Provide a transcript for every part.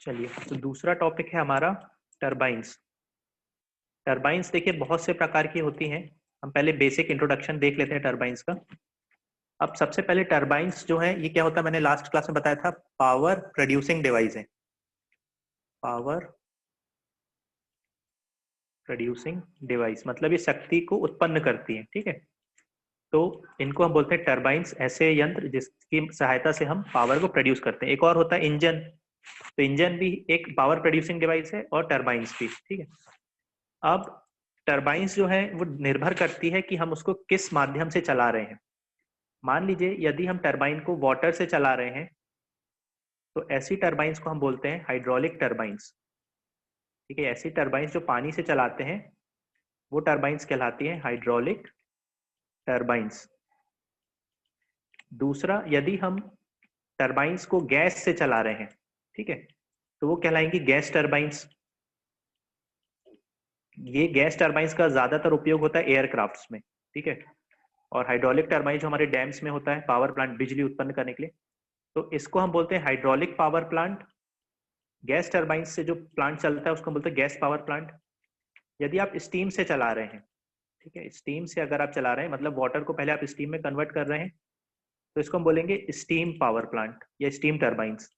चलिए, तो दूसरा टॉपिक है हमारा टरबाइंस। टरबाइंस देखिए बहुत से प्रकार की होती हैं। हम पहले बेसिक इंट्रोडक्शन देख लेते हैं टरबाइंस का। अब सबसे पहले टरबाइंस जो है ये क्या होता है, मैंने लास्ट क्लास में बताया था, पावर प्रोड्यूसिंग डिवाइस है। पावर प्रोड्यूसिंग डिवाइस मतलब ये शक्ति को उत्पन्न करती है, ठीक है। तो इनको हम बोलते हैं टरबाइंस, ऐसे यंत्र जिसकी सहायता से हम पावर को प्रोड्यूस करते हैं। एक और होता है इंजन, तो इंजन भी एक पावर प्रोड्यूसिंग डिवाइस है और टरबाइंस भी, ठीक है। अब टरबाइंस जो है वो निर्भर करती है कि हम उसको किस माध्यम से चला रहे हैं। मान लीजिए यदि हम टरबाइन को वाटर से चला रहे हैं तो ऐसी टरबाइंस को हम बोलते हैं हाइड्रोलिक टरबाइंस, ठीक है। ऐसी टरबाइंस जो पानी से चलाते हैं वो टरबाइंस कहलाती हैं हाइड्रोलिक टरबाइंस। दूसरा, यदि हम टरबाइंस को गैस से चला रहे हैं, ठीक है, तो वो कहलाएंगी गैस टरबाइंस। ये गैस टरबाइंस का ज्यादातर उपयोग होता है एयरक्राफ्ट्स में, ठीक है। और हाइड्रोलिक टरबाइन जो हमारे डैम्स में होता है, पावर प्लांट, बिजली उत्पन्न करने के लिए, तो इसको हम बोलते हैं hydraulic power plant. Gas turbine से जो प्लांट चलता है उसको हम बोलते हैं गैस पावर प्लांट। यदि आप स्टीम से चला रहे हैं, ठीक है, स्टीम से अगर आप चला रहे हैं मतलब वाटर को पहले आप स्टीम में कन्वर्ट कर रहे हैं, तो इसको हम बोलेंगे स्टीम पावर प्लांट या स्टीम टरबाइंस,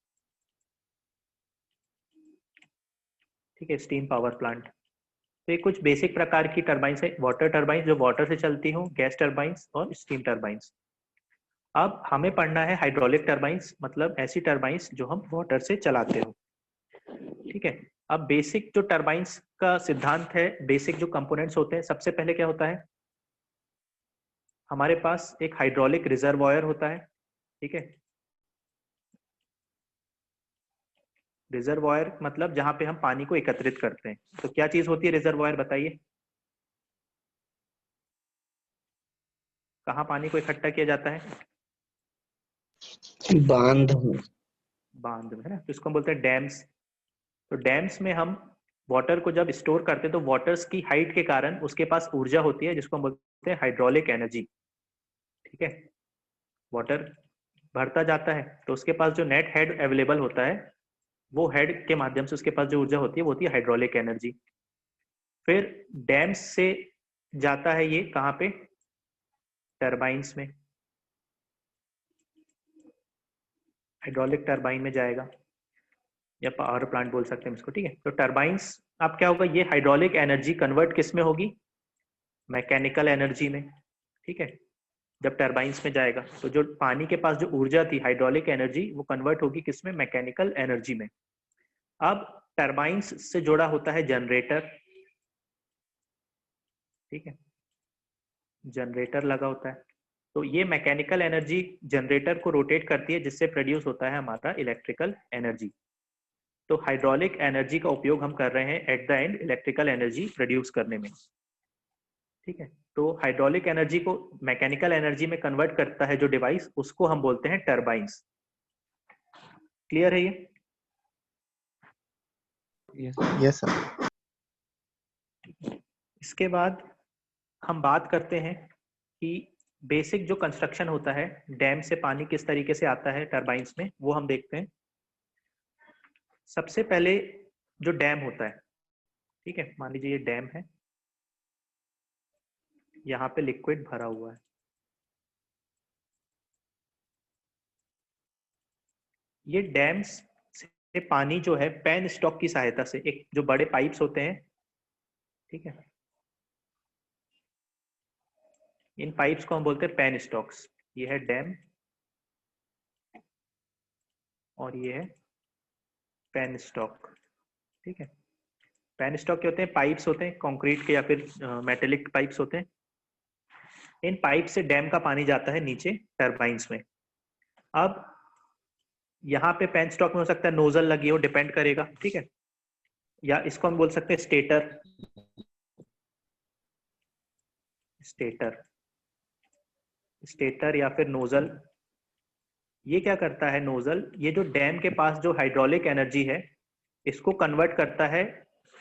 ठीक है, स्टीम पावर प्लांट। तो ये कुछ बेसिक प्रकार की टरबाइंस है, वाटर टरबाइंस जो वाटर से चलती हो, गैस टरबाइंस और स्टीम टरबाइंस। अब हमें पढ़ना है हाइड्रोलिक टरबाइंस, मतलब ऐसी टरबाइंस जो हम वाटर से चलाते हो, ठीक है। अब बेसिक जो टरबाइंस का सिद्धांत है, बेसिक जो कंपोनेंट्स होते हैं, सबसे पहले क्या होता है, हमारे पास एक हाइड्रोलिक रिजर्वॉयर होता है, ठीक है। रिजर्वॉयर मतलब जहां पे हम पानी को एकत्रित करते हैं। तो क्या चीज होती है रिजर्वॉयर, बताइए, कहाँ पानी को इकट्ठा किया जाता है? बांध। बांध में, है ना। तो इसको हम बोलते हैं डैम्स। तो डैम्स में हम वाटर को जब स्टोर करते हैं तो वाटर्स की हाइट के कारण उसके पास ऊर्जा होती है जिसको हम बोलते हैं हाइड्रोलिक एनर्जी, ठीक है। वाटर भरता जाता है तो उसके पास जो नेट हेड अवेलेबल होता है, वो हेड के माध्यम से उसके पास जो ऊर्जा होती है वो होती है हाइड्रोलिक एनर्जी। फिर डैम्स से जाता है ये कहाँ पे, टरबाइंस में, हाइड्रोलिक टरबाइन में जाएगा या पावर प्लांट बोल सकते हैं इसको, ठीक है। तो टरबाइंस, अब क्या होगा, ये हाइड्रोलिक एनर्जी कन्वर्ट किस में होगी, मैकेनिकल एनर्जी में, ठीक है। जब टरबाइंस में जाएगा तो जो पानी के पास जो ऊर्जा थी हाइड्रोलिक एनर्जी, वो कन्वर्ट होगी किस में, मैकेनिकल एनर्जी में। अब टरबाइंस से जुड़ा होता है जनरेटर, ठीक है, जनरेटर लगा होता है। तो ये मैकेनिकल एनर्जी जनरेटर को रोटेट करती है जिससे प्रोड्यूस होता है हमारा इलेक्ट्रिकल एनर्जी। तो हाइड्रोलिक एनर्जी का उपयोग हम कर रहे हैं at the end electrical energy produce करने में, ठीक है। तो हाइड्रोलिक एनर्जी को मैकेनिकल एनर्जी में कन्वर्ट करता है जो डिवाइस, उसको हम बोलते हैं टरबाइंस। क्लियर है ये? Yes sir. इसके बाद हम बात करते हैं कि बेसिक जो कंस्ट्रक्शन होता है, डैम से पानी किस तरीके से आता है टरबाइंस में, वो हम देखते हैं। सबसे पहले जो डैम होता है, ठीक है, मान लीजिए ये डैम है, यहाँ पे लिक्विड भरा हुआ है, ये डैम्स से पानी जो है पेन स्टॉक की सहायता से, एक जो बड़े पाइप्स होते हैं, ठीक है, इन पाइप्स को हम बोलते हैं पेन स्टॉक्स। ये है डैम और ये है पेन स्टॉक, ठीक है। पेन स्टॉक क्या होते हैं, पाइप्स होते हैं कंक्रीट के या फिर मेटेलिक पाइप्स होते हैं। इन पाइप से डैम का पानी जाता है नीचे टरबाइंस में। अब यहाँ पे पेन स्टॉक में हो सकता है नोजल लगी हो, डिपेंड करेगा, ठीक है, या इसको हम बोल सकते हैं स्टेटर, स्टेटर, स्टेटर या फिर नोजल। ये क्या करता है नोजल, ये जो डैम के पास जो हाइड्रोलिक एनर्जी है इसको कन्वर्ट करता है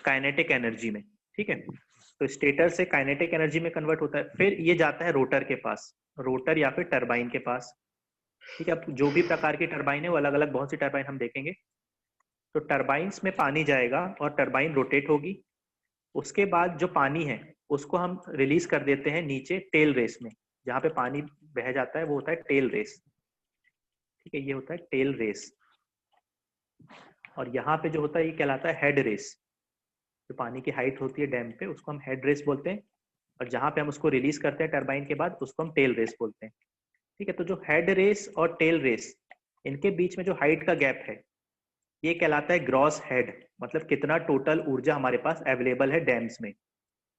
काइनेटिक एनर्जी में, ठीक है। तो स्टेटर से काइनेटिक एनर्जी में कन्वर्ट होता है, फिर ये जाता है रोटर के पास, रोटर या फिर टरबाइन के पास, ठीक है। अब जो भी प्रकार की टरबाइन है वो अलग अलग, बहुत सी टरबाइन हम देखेंगे। तो टरबाइन्स में पानी जाएगा और टरबाइन रोटेट होगी। उसके बाद जो पानी है उसको हम रिलीज कर देते हैं नीचे टेल रेस में, जहाँ पे पानी बह जाता है वो होता है टेल रेस। ठीक है, ये होता है टेल रेस। और यहाँ पे जो होता है ये कहलाता है हेड रेस। जो पानी की हाइट होती है डैम पे उसको हम हेड रेस बोलते हैं, और जहाँ पे हम उसको रिलीज करते हैं टरबाइन के बाद उसको हम टेल रेस बोलते हैं। ठीक है, तो जो हेड रेस और टेल रेस, इनके बीच में जो हाइट का गैप है ये कहलाता है ग्रॉस हेड, मतलब कितना टोटल ऊर्जा हमारे पास अवेलेबल है डैम्स में,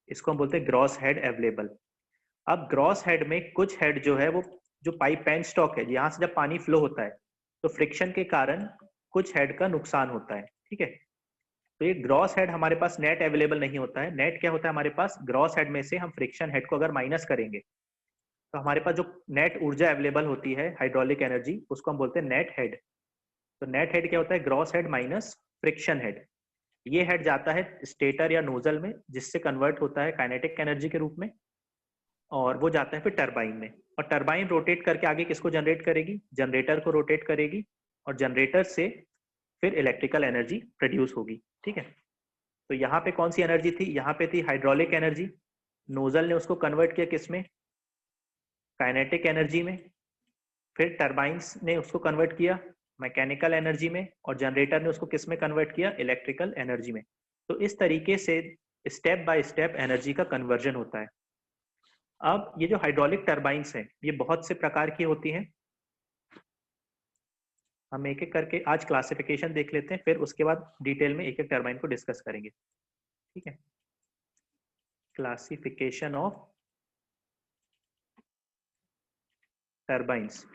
इसको हम बोलते हैं ग्रॉस हेड अवेलेबल। अब ग्रॉस हेड में कुछ हेड जो है वो जो पाइप पेन स्टॉक है, यहाँ से जब पानी फ्लो होता है तो फ्रिक्शन के कारण कुछ हेड का नुकसान होता है। ठीक है, तो ये ग्रॉस हेड हमारे पास नेट अवेलेबल नहीं होता है। नेट क्या होता है हमारे पास, ग्रॉस हेड में से हम फ्रिक्शन हेड को अगर माइनस करेंगे तो हमारे पास जो नेट ऊर्जा अवेलेबल होती है हाइड्रोलिक एनर्जी, उसको हम बोलते हैं नेट हेड। तो नेट हेड क्या होता है, gross head minus friction head. ये हेड जाता है स्टेटर या नोजल में, जिससे कन्वर्ट होता है काइनेटिक एनर्जी के रूप में, और वो जाता है फिर टरबाइन में। और टरबाइन रोटेट करके आगे किसको जनरेट करेगी, जनरेटर को रोटेट करेगी, और जनरेटर से फिर इलेक्ट्रिकल एनर्जी प्रोड्यूस होगी। ठीक है, तो यहाँ पे कौन सी एनर्जी थी, यहाँ पे थी हाइड्रोलिक एनर्जी। नोजल ने उसको कन्वर्ट किया किस में, काइनेटिक एनर्जी में। फिर टरबाइंस ने उसको कन्वर्ट किया मैकेनिकल एनर्जी में, और जनरेटर ने उसको किस में कन्वर्ट किया, इलेक्ट्रिकल एनर्जी में। तो इस तरीके से स्टेप बाय स्टेप एनर्जी का कन्वर्जन होता है। अब ये जो हाइड्रोलिक टरबाइंस हैं ये बहुत से प्रकार की होती हैं। हम एक एक करके आज क्लासिफिकेशन देख लेते हैं, फिर उसके बाद डिटेल में एक एक टरबाइन को डिस्कस करेंगे। ठीक है, क्लासिफिकेशन ऑफ टरबाइंस।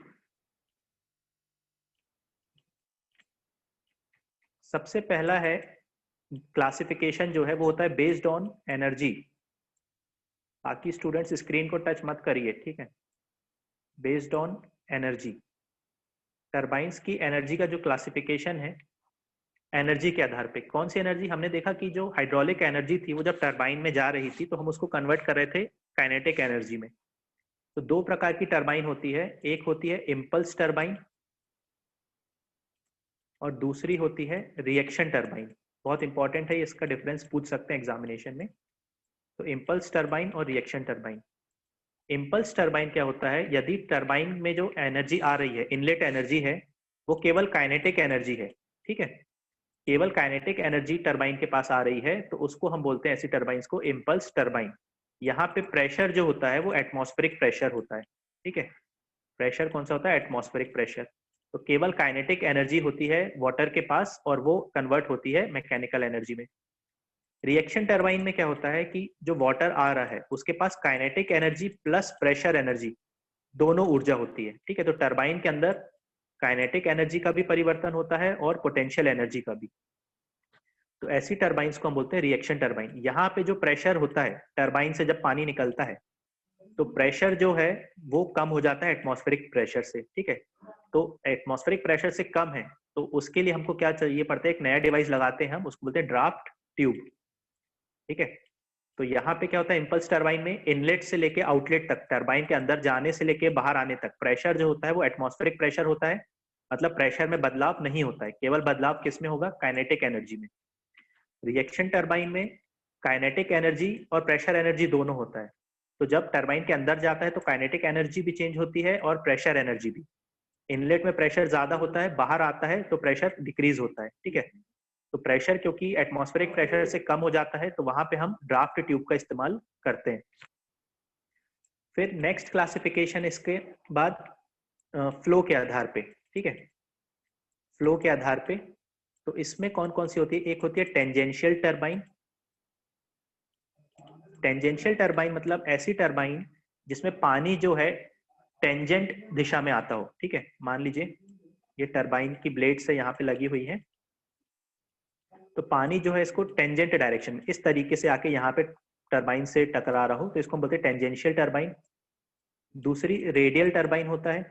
सबसे पहला है क्लासिफिकेशन जो है वो होता है बेस्ड ऑन एनर्जी। बाकी स्टूडेंट्स स्क्रीन को टच मत करिए, ठीक है। बेस्ड ऑन एनर्जी, टरबाइंस की एनर्जी का जो क्लासिफिकेशन है एनर्जी के आधार पे। कौन सी एनर्जी, हमने देखा कि जो हाइड्रोलिक एनर्जी थी वो जब टरबाइन में जा रही थी तो हम उसको कन्वर्ट कर रहे थे काइनेटिक एनर्जी में। तो दो प्रकार की टरबाइन होती है, एक होती है इम्पल्स टरबाइन और दूसरी होती है रिएक्शन टरबाइन। बहुत इंपॉर्टेंट है, इसका डिफरेंस पूछ सकते हैं एग्जामिनेशन में। तो इम्पल्स टरबाइन और रिएक्शन टरबाइन। इम्पल्स टरबाइन क्या होता है, यदि टरबाइन में जो एनर्जी आ रही है, इनलेट एनर्जी है, वो केवल काइनेटिक एनर्जी है। ठीक है, केवल काइनेटिक एनर्जी टरबाइन के पास आ रही है तो उसको हम बोलते हैं ऐसी टरबाइंस को इम्पल्स टरबाइन। यहाँ पे प्रेशर जो होता है वो एटमॉस्फेरिक प्रेशर होता है। ठीक है, प्रेशर कौन सा होता है, एटमॉस्फेरिक प्रेशर। तो केवल काइनेटिक एनर्जी होती है वाटर के पास और वो कन्वर्ट होती है मैकेनिकल एनर्जी में। रिएक्शन टरबाइन में क्या होता है कि जो वाटर आ रहा है उसके पास kinetic energy plus pressure energy दोनों ऊर्जा होती है। ठीक है, तो टरबाइन के अंदर काइनेटिक एनर्जी का भी परिवर्तन होता है और पोटेंशियल एनर्जी का भी। तो ऐसी टरबाइंस को हम बोलते हैं रिएक्शन टरबाइन। यहाँ पे जो प्रेशर होता है टरबाइन से जब पानी निकलता है तो प्रेशर जो है वो कम हो जाता है एटमॉस्फेरिक प्रेशर से। ठीक है, तो एटमॉस्फेरिक प्रेशर से कम है तो उसके लिए हमको क्या चाहिए पड़ता है, एक नया डिवाइस लगाते हैं, हम उसको बोलते हैं ड्राफ्ट ट्यूब। ठीक है, तो यहाँ पे क्या होता है, इम्पल्स टरबाइन में इनलेट से लेके आउटलेट तक, टरबाइन के अंदर जाने से लेके बाहर आने तक प्रेशर जो होता है वो एटमॉस्फेरिक प्रेशर होता है। मतलब प्रेशर में बदलाव नहीं होता है, केवल बदलाव किस में होगा, काइनेटिक एनर्जी में। रिएक्शन टरबाइन में काइनेटिक एनर्जी और प्रेशर एनर्जी दोनों होता है। तो जब टरबाइन के अंदर जाता है तो काइनेटिक एनर्जी भी चेंज होती है और प्रेशर एनर्जी भी। इनलेट में प्रेशर ज्यादा होता है, बाहर आता है तो प्रेशर डिक्रीज होता है। ठीक है, तो प्रेशर क्योंकि एटमॉस्फेरिक प्रेशर से कम हो जाता है तो वहां पे हम ड्राफ्ट ट्यूब का इस्तेमाल करते हैं। फिर नेक्स्ट क्लासिफिकेशन इसके बाद फ्लो के आधार पे। ठीक है, फ्लो के आधार पे तो इसमें कौन कौन सी होती है, एक होती है टेंजेंशियल टरबाइन। टेंजेंशियल टरबाइन मतलब ऐसी टरबाइन जिसमें पानी जो है टेंजेंट दिशा में आता हो। ठीक है, मान लीजिए ये टरबाइन की ब्लेड से यहाँ पे लगी हुई है, तो पानी जो है इसको टेंजेंट डायरेक्शन में इस तरीके से आके यहाँ पे टरबाइन से टकरा रहा हो तो इसको हम बोलते हैं टेंजेंशियल टरबाइन। दूसरी रेडियल टरबाइन होता है।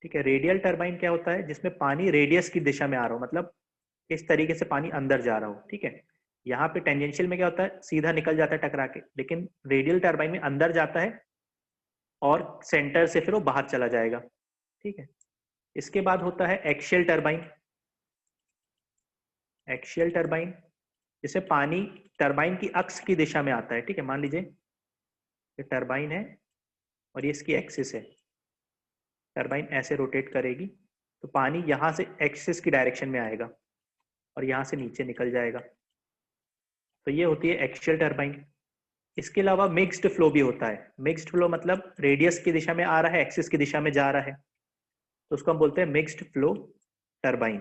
ठीक है, रेडियल टरबाइन क्या होता है, जिसमें पानी रेडियस की दिशा में आ रहा हो, मतलब इस तरीके से पानी अंदर जा रहा हो। ठीक है, यहाँ पे टेंजेंशियल में क्या होता है, सीधा निकल जाता है टकरा के, लेकिन रेडियल टरबाइन में अंदर जाता है और सेंटर से फिर वो बाहर चला जाएगा। ठीक है, इसके बाद होता है एक्शियल टरबाइन। एक्सियल टरबाइन, जिसे पानी टरबाइन की अक्ष की दिशा में आता है, ठीक है। मान लीजिए ये टरबाइन है और ये इसकी एक्सिस है, टरबाइन ऐसे रोटेट करेगी तो पानी यहाँ से एक्सिस की डायरेक्शन में आएगा और यहाँ से नीचे निकल जाएगा। तो ये होती है एक्सियल टरबाइन। इसके अलावा मिक्स्ड फ्लो भी होता है। मिक्स्ड फ्लो मतलब रेडियस की दिशा में आ रहा है, एक्सिस की दिशा में जा रहा है, तो उसको हम बोलते हैं मिक्स्ड फ्लो टरबाइन।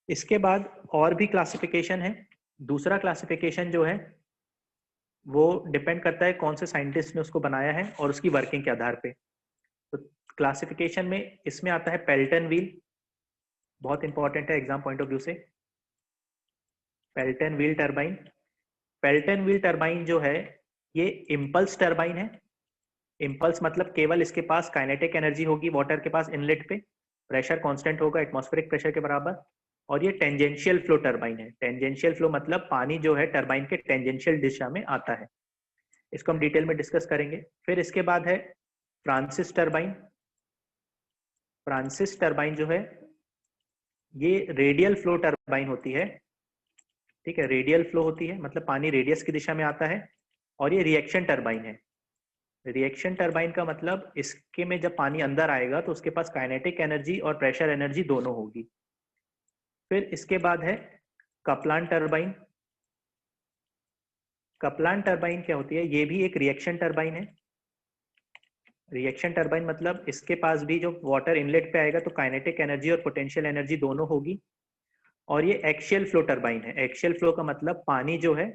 इसके बाद और भी क्लासिफिकेशन है। दूसरा क्लासिफिकेशन जो है वो डिपेंड करता है कौन से साइंटिस्ट ने उसको बनाया है और उसकी वर्किंग के आधार पे। तो क्लासिफिकेशन में इसमें आता है पेल्टन व्हील, बहुत इंपॉर्टेंट है एग्जाम पॉइंट ऑफ व्यू से। Pelton wheel turbine, Pelton wheel turbine जो है ये इम्पल्स टरबाइन है। इम्पल्स मतलब केवल इसके पास काइनेटिक एनर्जी होगी, वाटर के पास इनलेट पे प्रेशर कांस्टेंट होगा एटमॉस्फेरिक प्रेशर के बराबर, और ये टेंजेंशियल फ्लो टरबाइन है। टेंजेंशियल फ्लो मतलब पानी जो है टरबाइन के टेंजेंशियल दिशा में आता है। इसको हम डिटेल में डिस्कस करेंगे। फिर इसके बाद है फ्रांसिस टरबाइन। फ्रांसिस टरबाइन जो है ये रेडियल फ्लो टरबाइन होती है, ठीक है। रेडियल फ्लो होती है मतलब पानी रेडियस की दिशा में आता है, और ये रिएक्शन टरबाइन है। रिएक्शन टरबाइन का मतलब इसके में जब पानी अंदर आएगा तो उसके पास काइनेटिक एनर्जी और प्रेशर एनर्जी दोनों होगी। फिर इसके बाद है कपलान टरबाइन। कपलान टरबाइन क्या होती है? ये भी एक रिएक्शन टरबाइन है। रिएक्शन टरबाइन मतलब इसके पास भी जो वाटर इनलेट पे आएगा तो काइनेटिक एनर्जी और पोटेंशियल एनर्जी दोनों होगी, और ये एक्सियल फ्लो टरबाइन है। एक्सियल फ्लो का मतलब पानी जो है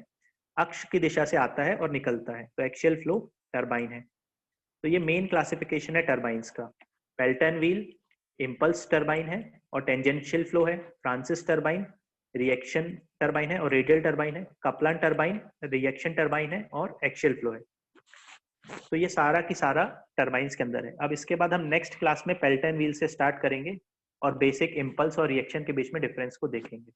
अक्ष की दिशा से आता है और निकलता है, तो एक्सियल फ्लो टरबाइन है। तो ये मेन क्लासिफिकेशन है टरबाइंस का। पेल्टन व्हील इम्पल्स टरबाइन है और टेंजेंशियल फ्लो है। फ्रांसिस टरबाइन रिएक्शन टरबाइन है और रेडियल टरबाइन है। कपलान टरबाइन रिएक्शन टरबाइन है और एक्सियल फ्लो है। तो ये सारा की सारा टरबाइंस के अंदर है। अब इसके बाद हम नेक्स्ट क्लास में पेल्टन व्हील से स्टार्ट करेंगे और बेसिक इम्पल्स और रिएक्शन के बीच में डिफरेंस को देखेंगे।